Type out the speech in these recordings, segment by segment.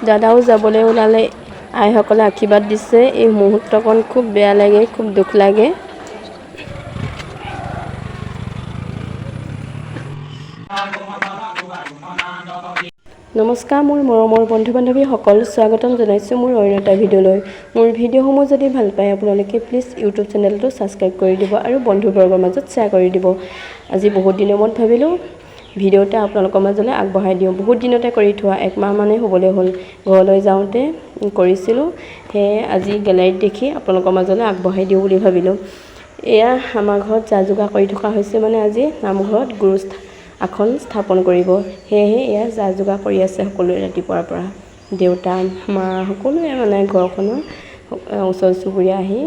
দাদাও যাবলৈ ওলালে। আইসকলে আশীৰ্বাদ দিছে। এই মুহূৰ্তকণ খুব বেয়া লাগে, খুব দুখ লাগে। নমস্কাৰ মোৰ মৰমৰ বন্ধু বান্ধৱীসকল, স্বাগতম জনাইছোঁ মোৰ অন্য এটা ভিডিঅ'লৈ। মোৰ ভিডিঅ'সমূহ যদি ভাল পায় আপোনালোকে প্লিজ ইউটিউব চেনেলটো ছাবস্ক্ৰাইব কৰি দিব আৰু বন্ধুবৰ্গৰ মাজত শ্বেয়াৰ কৰি দিব। আজি বহুত দিনৰ মূৰত ভাবিলোঁ ভিডিঅ' এটা আপোনালোকৰ মাজলৈ আগবঢ়াই দিওঁ। বহুত দিনতে কৰি থোৱা, 1 মাহ মানেই হ'বলৈ হ'ল। ঘৰলৈ যাওঁতে কৰিছিলোঁ, সেয়ে আজি গেলাৰীত দেখি আপোনালোকৰ মাজলৈ আগবঢ়াই দিওঁ বুলি ভাবিলোঁ। এয়া আমাৰ ঘৰত যা যোগাৰ কৰি থকা হৈছে, মানে আজি নামঘৰত গুৰু আসন স্থাপন কৰিব। সেয়েহে এয়া যা যোগাৰ কৰি আছে সকলোৱে ৰাতিপুৱাৰ পৰা। দেউতা মা সকলোৱে মানে ঘৰখনৰ ওচৰ চুবুৰীয়া আহি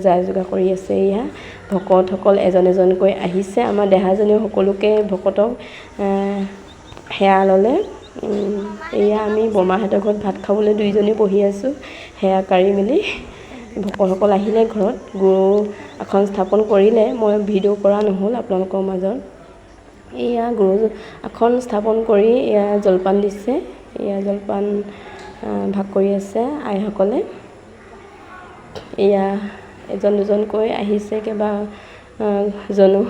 যা যোগাৰ কৰি আছে। এয়া ভকতসকল এজন এজনকৈ আহিছে। আমাৰ দেহাজনেও সকলোকে ভকতক সেৱা ল'লে। এয়া আমি বৰমাহঁতৰ ঘৰত ভাত খাবলৈ দুইজনী বহি আছোঁ। সেৱা কাঢ়ি মেলি ভকতসকল আহিলে ঘৰত, গুৰু আসন স্থাপন কৰিলে। মই ভিডিঅ' কৰা নহ'ল আপোনালোকৰ মাজত। এয়া গুৰু আসন স্থাপন কৰি এয়া জলপান দিছে। এয়া জলপান ভাগ কৰি আছে আইসকলে। এয়া এজন দুজনকৈ আহিছে কেইবাজনো।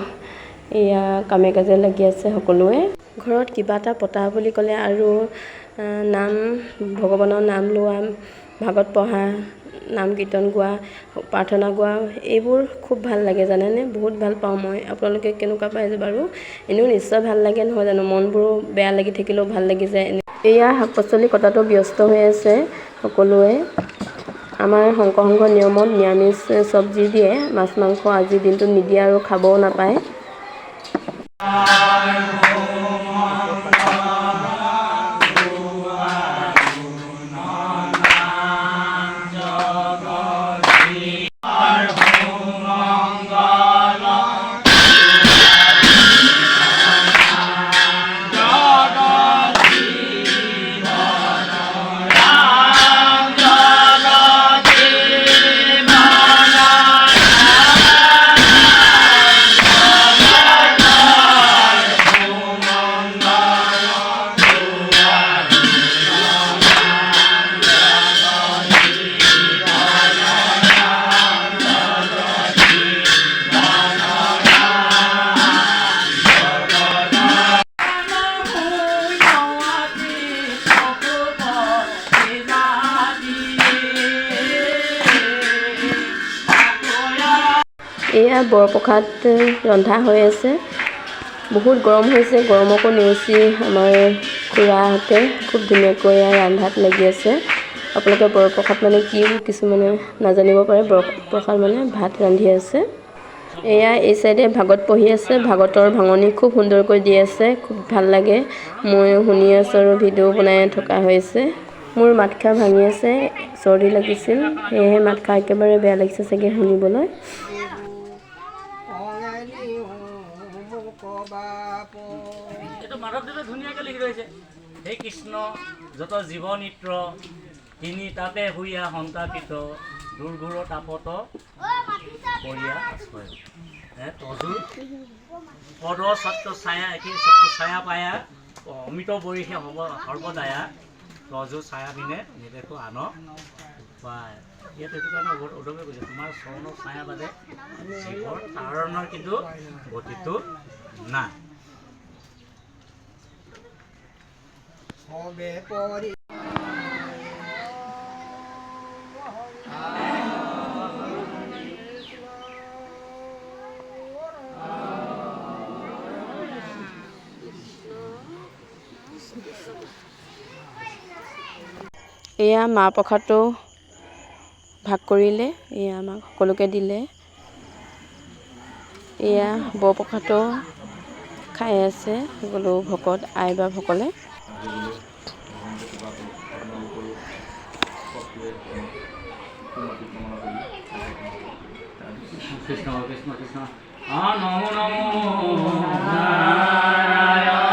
এয়া কামে কাজে লাগি আছে সকলোৱে। ঘৰত কিবা এটা পতা বুলি ক'লে আৰু নাম ভগৱানৰ নাম লোৱা, ভাগৱত পঢ়া, নাম কীৰ্তন গোৱা, প্ৰাৰ্থনা গোৱা, এইবোৰ খুব ভাল লাগে জানেনে? বহুত ভাল পাওঁ মই। আপোনালোকে কেনেকুৱা পাই বাৰু? এনেও নিশ্চয় ভাল লাগে নহয় জানো? মনবোৰো বেয়া লাগি থাকিলেও ভাল লাগি যায়। এয়া শাক পাচলি কটাতো ব্যস্ত হৈ আছে সকলোৱে। আমাৰ শংকৰ সংঘৰ নিয়মত নিৰামিষ চব্জি দিয়ে, মাছ মাংস আজিৰ দিনটোত নিদিয়ে আৰু খাবও নাপায়। এয়া বৰপ্ৰসাদ ৰন্ধা হৈ আছে। বহুত গৰম হৈছে, গৰমকো নেওচি আমাৰ খুৰাহঁতে খুব ধুনীয়াকৈ ৰন্ধাত লাগি আছে। আপোনালোকে বৰপ্ৰসাদ মানে কি কিছুমানে নাজানিব পাৰে। বৰপ্ৰসাদ মানে ভাত ৰান্ধি আছে। এয়া এই চাইডে ভাগৱত পঢ়ি আছে। ভাগৱতৰ ভাঙনি খুব সুন্দৰকৈ দি আছে, খুব ভাল লাগে। ময়ো শুনি আছোঁ আৰু ভিডিঅ' বনাই থকা হৈছে। মোৰ মাতষাৰ ভাঙি আছে, চৰ্দি লাগিছিল, সেয়েহে মাতষাৰ একেবাৰে বেয়া লাগিছে চাগে শুনিবলৈ। এইটো মাধৱদেৱে ধুনীয়াকৈ লিখি থৈছে। হে কৃষ্ণ যত জীৱ নিত্ৰ তিনি তাপে হুইয়া সন্তাপিত দুৰ্ঘোৰ তাপত পৰিয়া আশ্ৰয় তজুৰ পদ ছাত্ৰ ছায়া একেই ছাত্ৰ ছায়া পায়া অমিত বৰিষে হ'ব সৰ্বদায়া তজু ছায়া বিনে নিৰ্দেশো আন উপায়। ইয়াত সেইটো কাৰণে উদ্ধৱে কৈছে তোমাৰ চৰণৰ ছায়া বাদে জীৱৰ তাৰণৰ কিন্তু গতিটো নাই। এয়া মাহ প্ৰসাদটো ভাগ কৰিলে, এয়া আমাক সকলোকে দিলে। এয়া বৰপ্ৰসাদটো খাই আছে সকলো ভকত আই বা ভকলে। কৃষ্ণ কৃষ্ণ কৃষ্ণ নমো নমো নাৰায়ণ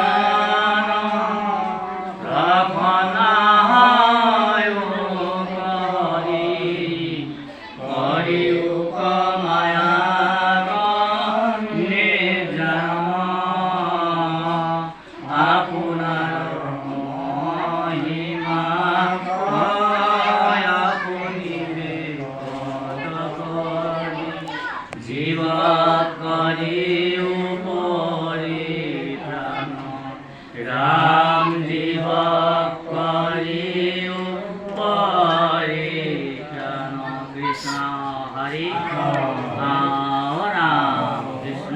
হৰি হৰি কৃষ্ণ হৰি ৰাম কৃষ্ণ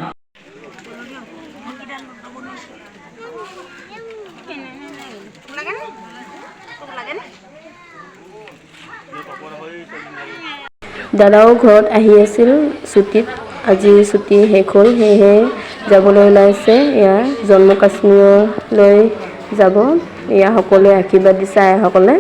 দাদাও ঘৰত আহি আছিল ছুটীত আজি ছুটী শেষ হ'ল সেয়েহে যাবলৈ ওলাইছে এয়া জম্মু কাশ্মীৰলৈ যাব এয়া সকলোৱে আশীৰ্বাদ দিছে আইসকলে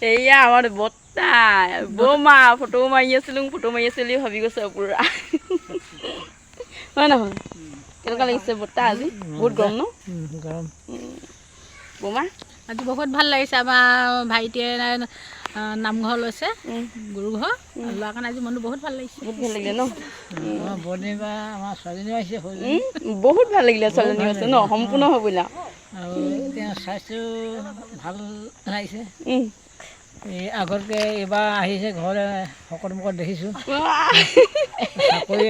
এয়া আমাৰ বৰ্তা বৌমা ফটো মাৰি আছিলোঁ ভাবি গৈছে পুৰা হয় নহয় কেনেকুৱা লাগিছে বৰ্তা আজি বহুত গৰম ন গৰম বৌমা আজি বহুত ভাল লাগিছে আমাৰ ভাইটিয়ে নামঘৰ লৈছে গুৰুঘৰ লোৱাৰ কাৰণে আজি মনটো বহুত ভাল লাগিছে বহুত ভাল লাগিলে ন আমাৰ বৰ্ণী বা আমাৰ ছোৱালীজনীও আহিছে বহুত ভাল লাগিলে ছোৱালীজনী আছে ন সম্পূৰ্ণ হৈ পৰিলা আৰু তেওঁৰ স্বাস্থ্য ভাল লাগিছে এই আগতকৈ এইবাৰ আহিছে ঘৰলৈ সকলো মুখত দেখিছোঁ চাকৰি